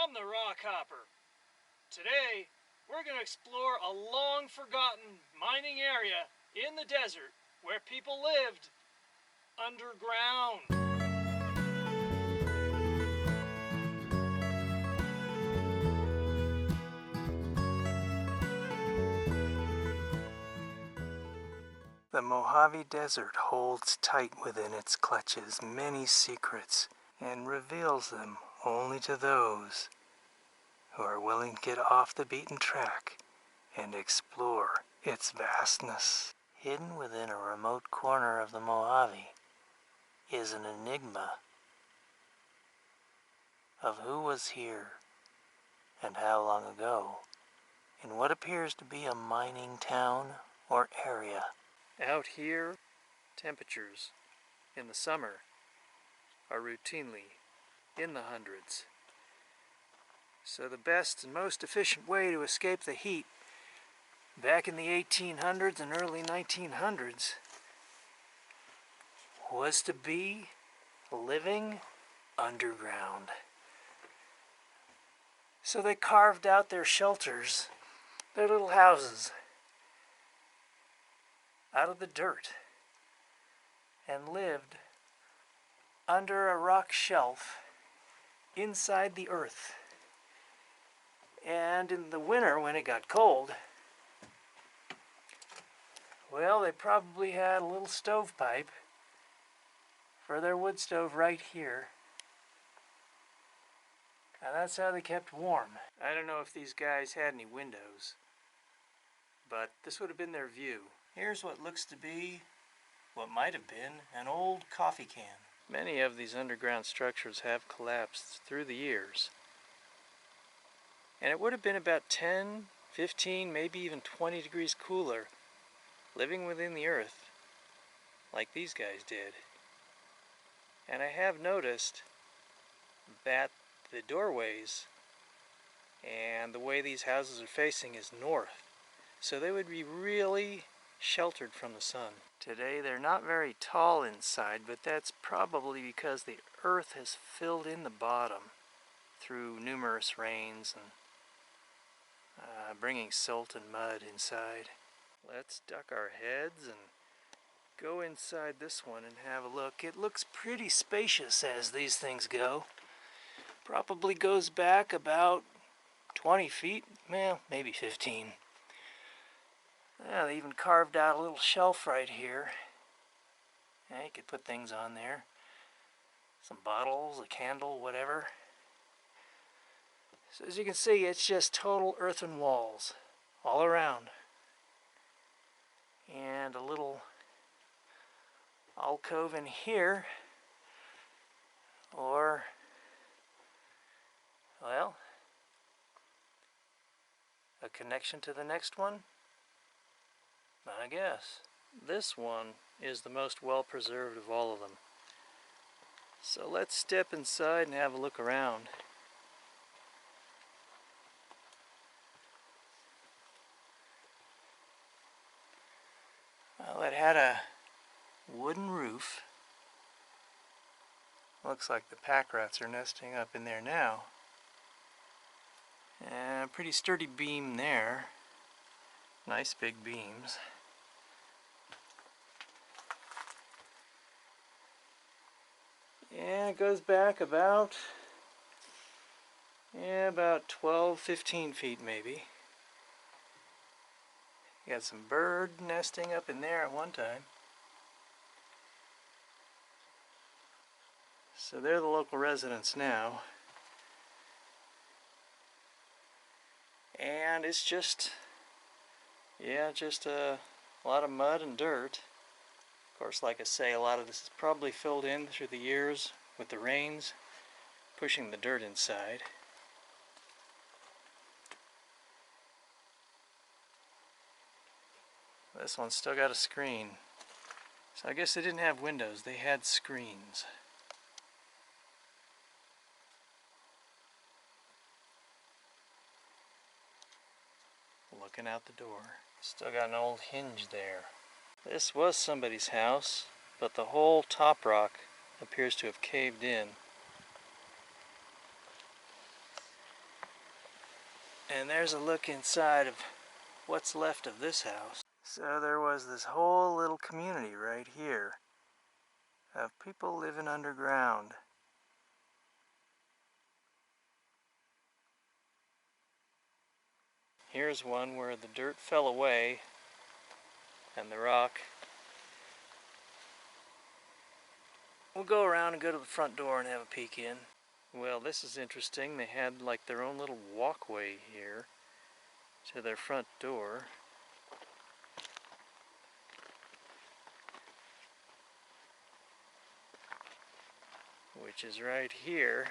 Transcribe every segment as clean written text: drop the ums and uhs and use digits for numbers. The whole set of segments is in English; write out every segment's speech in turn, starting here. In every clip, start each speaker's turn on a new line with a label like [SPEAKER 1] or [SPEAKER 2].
[SPEAKER 1] I'm the Rockhopper. Today, we're going to explore a long-forgotten mining area in the desert where people lived underground.
[SPEAKER 2] The Mojave Desert holds tight within its clutches many secrets and reveals them only to those who are willing to get off the beaten track and explore its vastness. Hidden within a remote corner of the Mojave is an enigma of who was here and how long ago in what appears to be a mining town or area.
[SPEAKER 1] Out here, temperatures in the summer are routinely in the hundreds. So the best and most efficient way to escape the heat back in the 1800s and early 1900s was to be living underground. So they carved out their shelters, their little houses, out of the dirt and lived under a rock shelf inside the earth. And in the winter, when it got cold, well, they probably had a little stovepipe for their wood stove right here. And that's how they kept warm. I don't know if these guys had any windows, but this would have been their view. Here's what looks to be what might have been an old coffee can. Many of these underground structures have collapsed through the years. And it would have been about 10, 15, maybe even 20 degrees cooler living within the earth like these guys did. And I have noticed that the doorways and the way these houses are facing is north. So they would be really sheltered from the sun. Today they're not very tall inside, but that's probably because the earth has filled in the bottom through numerous rains and bringing silt and mud inside. Let's duck our heads and go inside this one and have a look. It looks pretty spacious as these things go. Probably goes back about 20 feet, well, maybe 15. Yeah, they even carved out a little shelf right here. Yeah, you could put things on there. Some bottles, a candle, whatever. So as you can see, it's just total earthen walls all around. And a little alcove in here. Or, well, a connection to the next one? I guess. This one is the most well preserved of all of them. So let's step inside and have a look around. Well, it had a wooden roof. Looks like the pack rats are nesting up in there now. And a pretty sturdy beam there. Nice big beams. Yeah, it goes back about 12, 15 feet maybe. Got some bird nesting up in there at one time. So they're the local residents now. And it's just a lot of mud and dirt. Of course, like I say, a lot of this is probably filled in through the years with the rains, pushing the dirt inside. This one's still got a screen. So I guess they didn't have windows, they had screens. Looking out the door. Still got an old hinge there. This was somebody's house, but the whole top rock appears to have caved in. And there's a look inside of what's left of this house.
[SPEAKER 2] So there was this whole little community right here of people living underground.
[SPEAKER 1] Here's one where the dirt fell away and the rock. We'll go around and go to the front door and have a peek in. Well, this is interesting. They had like their own little walkway here to their front door. Which is right here.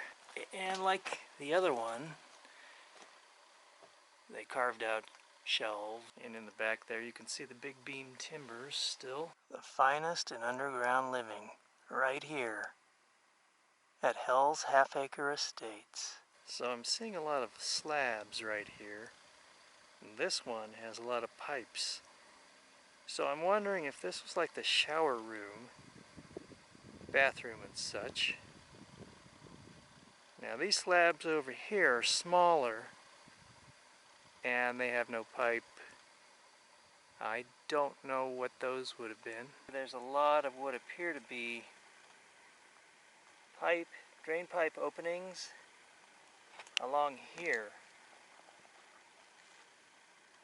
[SPEAKER 1] And like the other one, they carved out shelves. And in the back there you can see the big beam timbers still.
[SPEAKER 2] The finest in underground living, right here at Hell's Half-Acre Estates.
[SPEAKER 1] So I'm seeing a lot of slabs right here. And this one has a lot of pipes. So I'm wondering if this was like the shower room, bathroom and such. Now these slabs over here are smaller and they have no pipe. I don't know what those would have been. There's a lot of what appear to be drain pipe openings along here.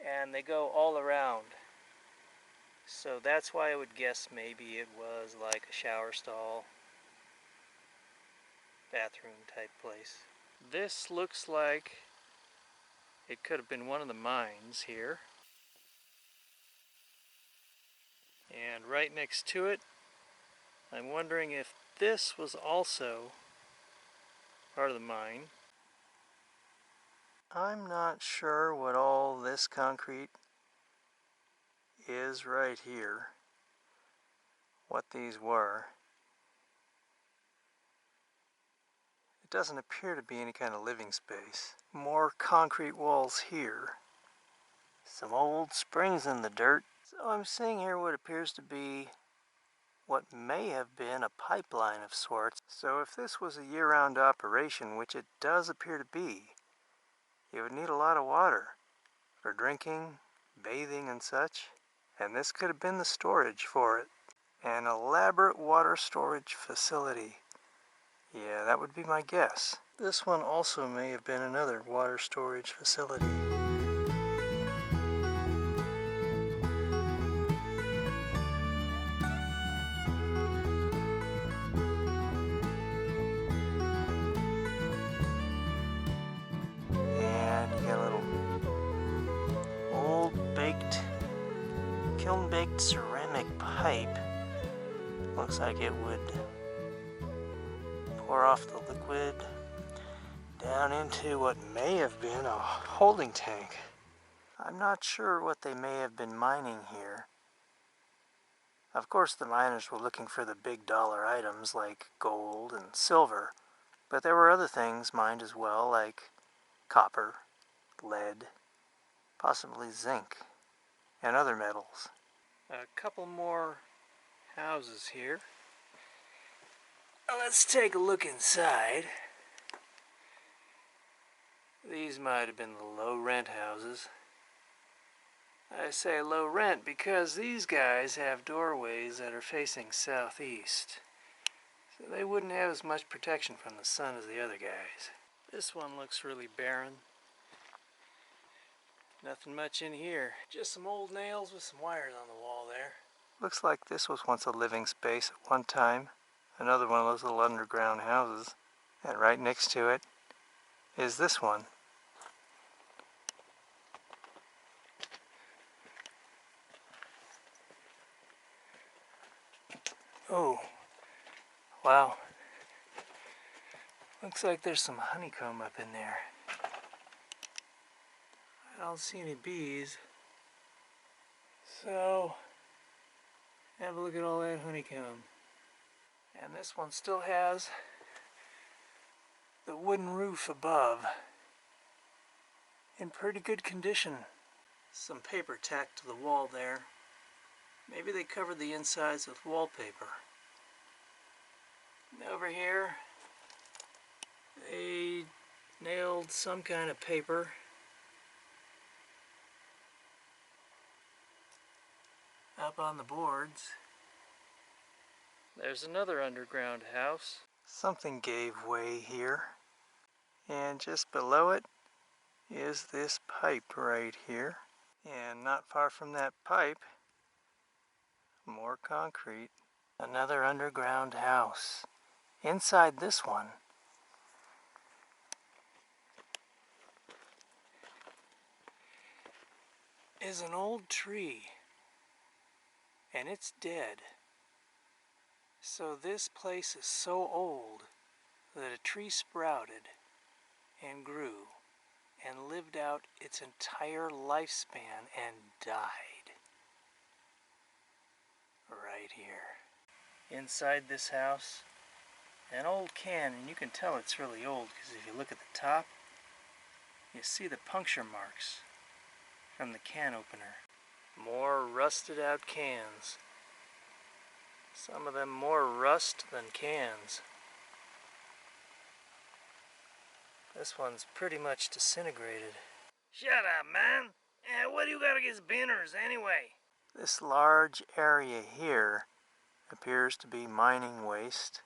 [SPEAKER 1] And they go all around. So that's why I would guess maybe it was like a shower stall, bathroom type place. This looks like it could have been one of the mines here. And right next to it, I'm wondering if this was also part of the mine.
[SPEAKER 2] I'm not sure what all this concrete is right here, what these were. It doesn't appear to be any kind of living space. More concrete walls here. Some old springs in the dirt. So I'm seeing here what appears to be what may have been a pipeline of sorts. So if this was a year-round operation, which it does appear to be, you would need a lot of water for drinking, bathing, and such. And this could have been the storage for it. An elaborate water storage facility. Yeah, that would be my guess. This one also may have been another water storage facility. And you got a little old kiln-baked ceramic pipe. Looks like it would pour off the liquid down into what may have been a holding tank. I'm not sure what they may have been mining here. Of course, the miners were looking for the big dollar items like gold and silver, but there were other things mined as well, like copper, lead, possibly zinc, and other metals.
[SPEAKER 1] A couple more houses here. Let's take a look inside. These might have been the low rent houses. I say low rent because these guys have doorways that are facing southeast. So they wouldn't have as much protection from the sun as the other guys. This one looks really barren. Nothing much in here. Just some old nails with some wires on the wall there.
[SPEAKER 2] Looks like this was once a living space at one time. Another one of those little underground houses. And right next to it is this one.
[SPEAKER 1] Oh, wow. Looks like there's some honeycomb up in there. I don't see any bees. So, have a look at all that honeycomb. And this one still has the wooden roof above in pretty good condition. Some paper tacked to the wall there. Maybe they covered the insides with wallpaper. And over here, they nailed some kind of paper up on the boards. There's another underground house.
[SPEAKER 2] Something gave way here, and just below it is this pipe right here. And not far from that pipe, more concrete. Another underground house. Inside this one is an old tree, and it's dead. So this place is so old that a tree sprouted and grew and lived out its entire lifespan and died right here. Inside this house, an old can, and you can tell it's really old because if you look at the top, you see the puncture marks from the can opener. More rusted out cans. Some of them more rust than cans. This one's pretty much disintegrated. Shut up, man! What do you got against binners anyway? This large area here appears to be mining waste.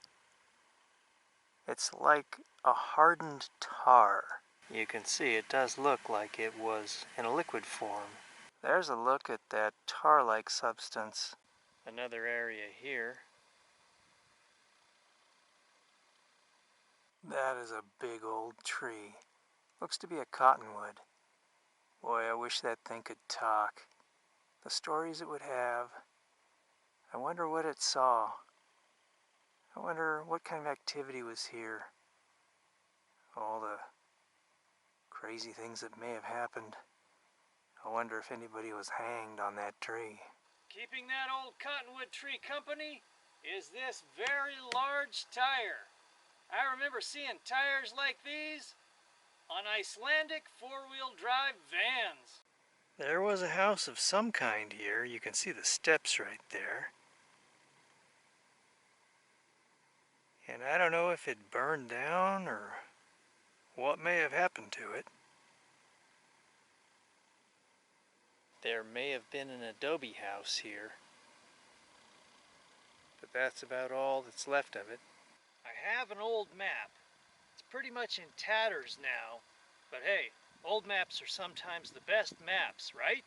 [SPEAKER 2] It's like a hardened tar. You can see it does look like it was in a liquid form. There's a look at that tar-like substance. Another area here. That is a big old tree. Looks to be a cottonwood. Boy, I wish that thing could talk. The stories it would have. I wonder what it saw. I wonder what kind of activity was here. All the crazy things that may have happened. I wonder if anybody was hanged on that tree.
[SPEAKER 1] Keeping that old cottonwood tree company is this very large tire. I remember seeing tires like these on Icelandic four-wheel drive vans. There was a house of some kind here. You can see the steps right there. And I don't know if it burned down or what may have happened to it. There may have been an adobe house here, but that's about all that's left of it. I have an old map. It's pretty much in tatters now, but hey, old maps are sometimes the best maps, right?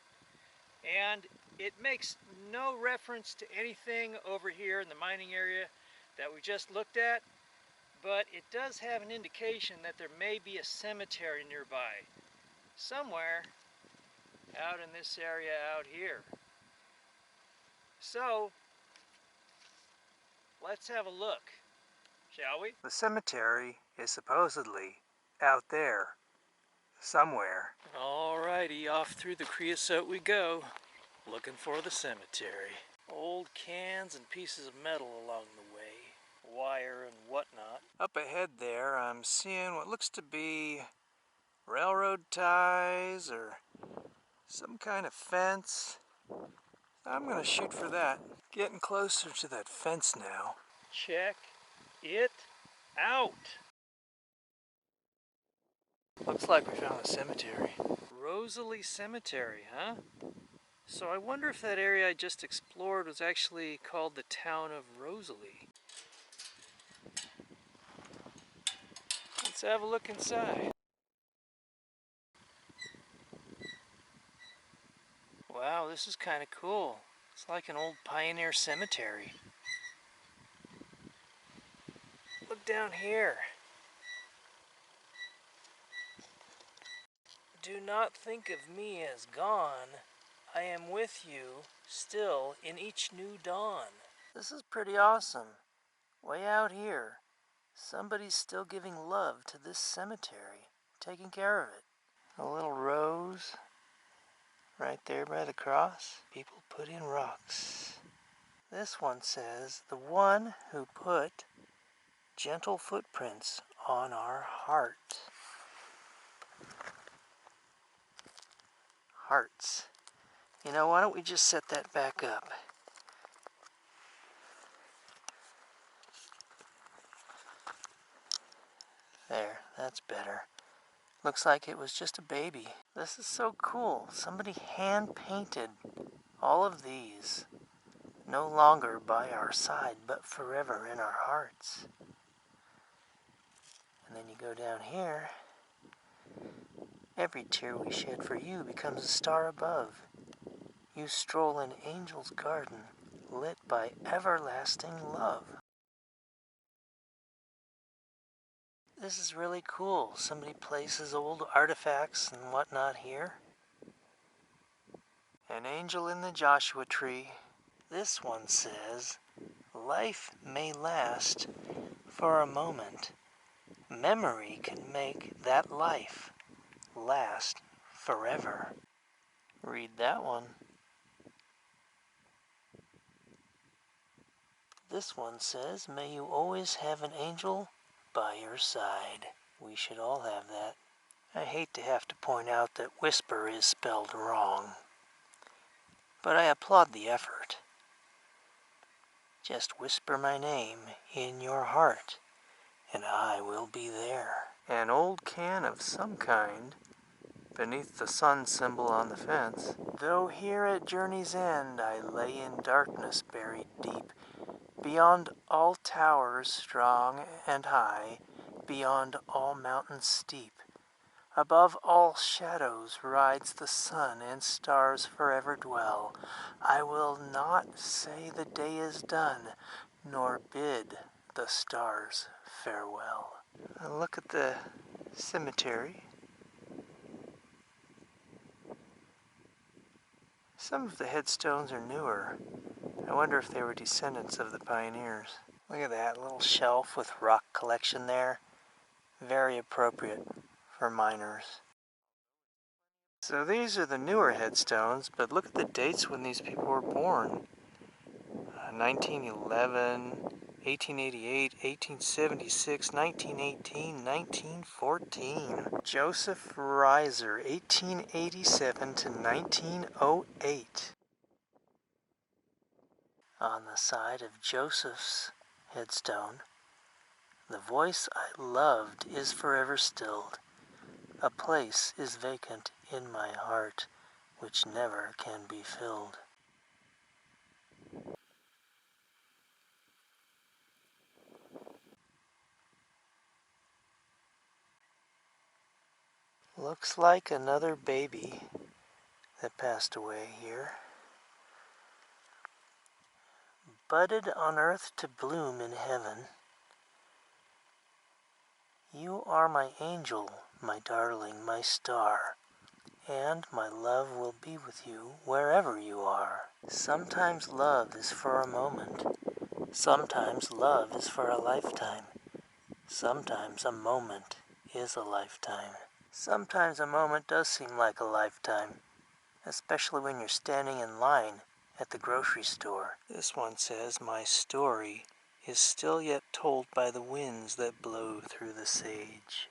[SPEAKER 1] And it makes no reference to anything over here in the mining area that we just looked at, but it does have an indication that there may be a cemetery nearby, somewhere out in this area out here. So, let's have a look, shall we? The cemetery is supposedly out there, somewhere. Alrighty, off through the creosote we go, looking for the cemetery. Old cans and pieces of metal along the way, wire and whatnot. Up ahead there, I'm seeing what looks to be railroad ties or some kind of fence. I'm gonna shoot for that. Getting closer to that fence now. Check it out. Looks like we found a cemetery. Rosalie Cemetery, huh? So I wonder if that area I just explored was actually called the town of Rosalie. Let's have a look inside. Wow, this is kind of cool. It's like an old pioneer cemetery. Look down here. Do not think of me as gone. I am with you, still, in each new dawn. This is pretty awesome. Way out here, somebody's still giving love to this cemetery, taking care of it. A little rose right there by the cross. People put in rocks. This one says, the one who put gentle footprints on our heart. Hearts. You know, why don't we just set that back up? There, that's better. Looks like it was just a baby. This is so cool. Somebody hand painted all of these
[SPEAKER 2] no longer by our side, but forever in our hearts. And then you go down here, every tear we shed for you becomes a star above. You stroll in angel's garden, lit by everlasting love. This is really cool. Somebody places old artifacts and whatnot here. An angel in the Joshua tree. This one says, life may last for a moment. Memory can make that life last forever. Read that one. This one says, may you always have an angel by your side. We should all have that. I hate to have to point out that whisper is spelled wrong, but I applaud the effort. Just whisper my name in your heart, and I will be there. An old can of some kind, beneath the sun symbol on the fence. Though here at journey's end I lay in darkness buried deep, beyond all towers strong and high, beyond all mountains steep, above all shadows rides the sun, and stars forever dwell. I will not say the day is done, nor bid the stars farewell. Look at the cemetery. Some of the headstones are newer. I wonder if they were descendants of the pioneers. Look at that little shelf with rock collection there. Very appropriate for miners. So these are the newer headstones, but look at the dates when these people were born. 1911, 1888, 1876, 1918, 1914. Joseph Reiser, 1887 to 1908. On the side of Joseph's headstone, the voice I loved is forever stilled. A place is vacant in my heart, which never can be filled. Looks like another baby that passed away here. Budded on earth to bloom in heaven. You are my angel, my darling, my star, and my love will be with you wherever you are. Sometimes love is for a moment. Sometimes love is for a lifetime. Sometimes a moment is a lifetime. Sometimes a moment does seem like a lifetime, especially when you're standing in line at the grocery store. This one says, my story is still yet told by the winds that blow through the sage.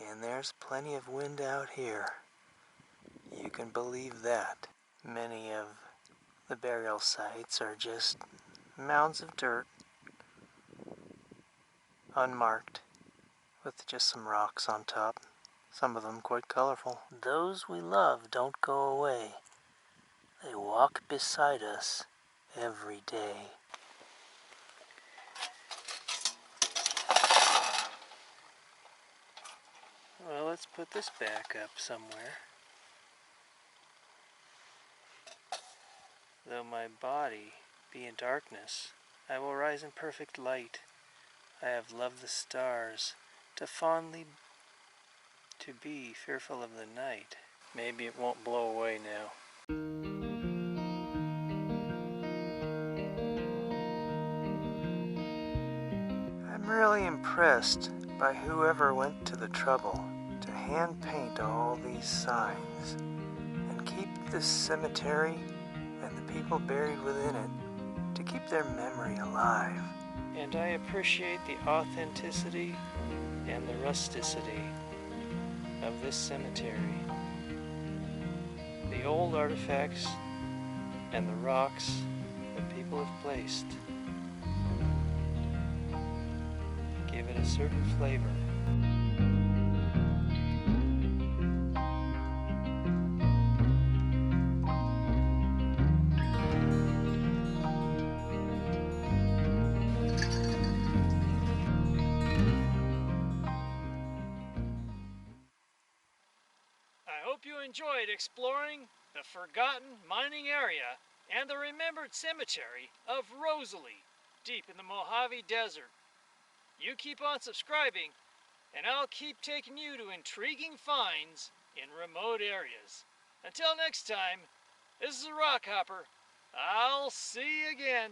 [SPEAKER 2] And there's plenty of wind out here. You can believe that. Many of the burial sites are just mounds of dirt, unmarked, with just some rocks on top, some of them quite colorful. Those we love don't go away. They walk beside us every day. Well, let's put this back up somewhere. Though my body be in darkness, I will rise in perfect light. I have loved the stars, to be fearful of the night. Maybe it won't blow away now. I'm really impressed by whoever went to the trouble to hand paint all these signs and keep this cemetery and the people buried within it to keep their memory alive. And I appreciate the authenticity and the rusticity of this cemetery. The old artifacts and the rocks that people have placed give it a certain flavor.
[SPEAKER 1] hope you enjoyed exploring the forgotten mining area and the remembered cemetery of Rosalie, deep in the Mojave Desert. You keep on subscribing, and I'll keep taking you to intriguing finds in remote areas. Until next time, this is Rockhopper. I'll see you again.